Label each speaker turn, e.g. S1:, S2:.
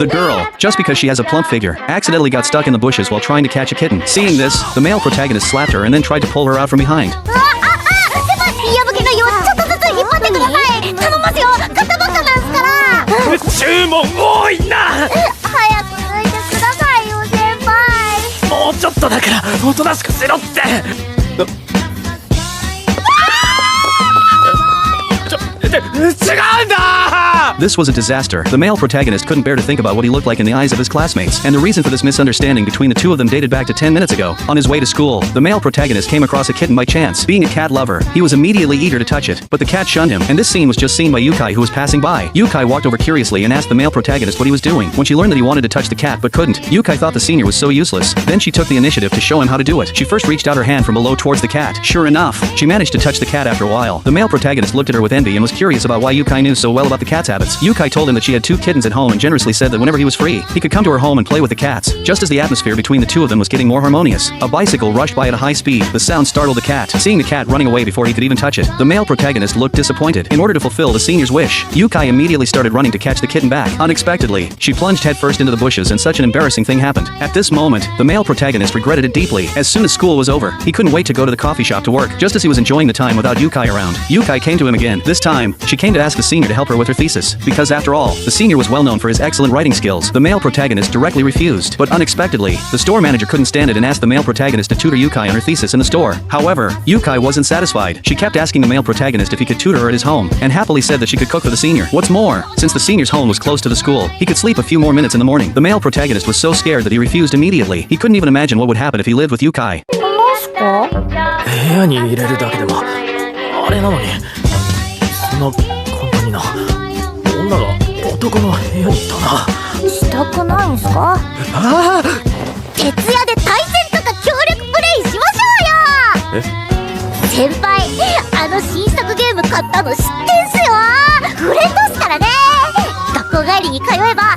S1: The girl, just because she has a plump figure, accidentally got stuck in the bushes while trying to catch a kitten. Seeing this, the male protagonist slapped her and then tried to pull her out from behind.
S2: あ、破けのよ、ちょっとずつ引っ張ってください。頼ますよ、買ったばっかなんすから。
S3: 注文多いな。
S2: 早く抜いてくださいよ、先輩。
S3: もうちょっとだからおとなしくしろって。違うんだ!
S1: This was a disaster. The male protagonist couldn't bear to think about what he looked like in the eyes of his classmates, and the reason for this misunderstanding between the two of them dated back to 10 minutes ago. On his way to school, the male protagonist came across a kitten by chance. Being a cat lover, he was immediately eager to touch it, but the cat shunned him, and this scene was just seen by Yukai, who was passing by. Yukai walked over curiously and asked the male protagonist what he was doing. When she learned that he wanted to touch the cat but couldn't, Yukai thought the senior was so useless. Then she took the initiative to show him how to do it. She first reached out her hand from below towards the cat. Sure enough, she managed to touch the cat after a while. The male protagonist looked at her with envy and was curious about why Yukai knew so well about the cat's habits. Yukai told him that she had 2 kittens at home and generously said that whenever he was free, he could come to her home and play with the cats. Just as the atmosphere between the two of them was getting more harmonious, a bicycle rushed by at a high speed. The sound startled the cat. Seeing the cat running away before he could even touch it, the male protagonist looked disappointed. In order to fulfill the senior's wish, Yukai immediately started running to catch the kitten back. Unexpectedly, she plunged headfirst into the bushes and such an embarrassing thing happened. At this moment, the male protagonist regretted it deeply. As soon as school was over, he couldn't wait to go to the coffee shop to work. Just as he was enjoying the time without Yukai around, Yukai came to him again. This time, she came to ask the senior to help her with her thesis, because after all, the senior was well known for his excellent writing skills. The male protagonist directly refused, but unexpectedly, the store manager couldn't stand it and asked the male protagonist to tutor Yukai on her thesis in the store. However, Yukai wasn't satisfied. She kept asking the male protagonist if he could tutor her at his home, and happily said that she could cook for the senior. What's more, since the senior's home was close to the school, he could sleep a few more minutes in the morning. The male protagonist was so scared that he refused immediately. He couldn't even imagine what would happen if he lived with Yukai.
S3: 部屋に入れるだけでもあれなのに、そんな簡単にな。女が男の部屋にいたな。
S2: したくないんすか？
S3: ああ、
S2: 徹夜で対戦とか協力プレイしましょうよ。先輩、あの新作ゲーム買ったの知ってんすよ。フレンドっすからね。学校帰りに通えば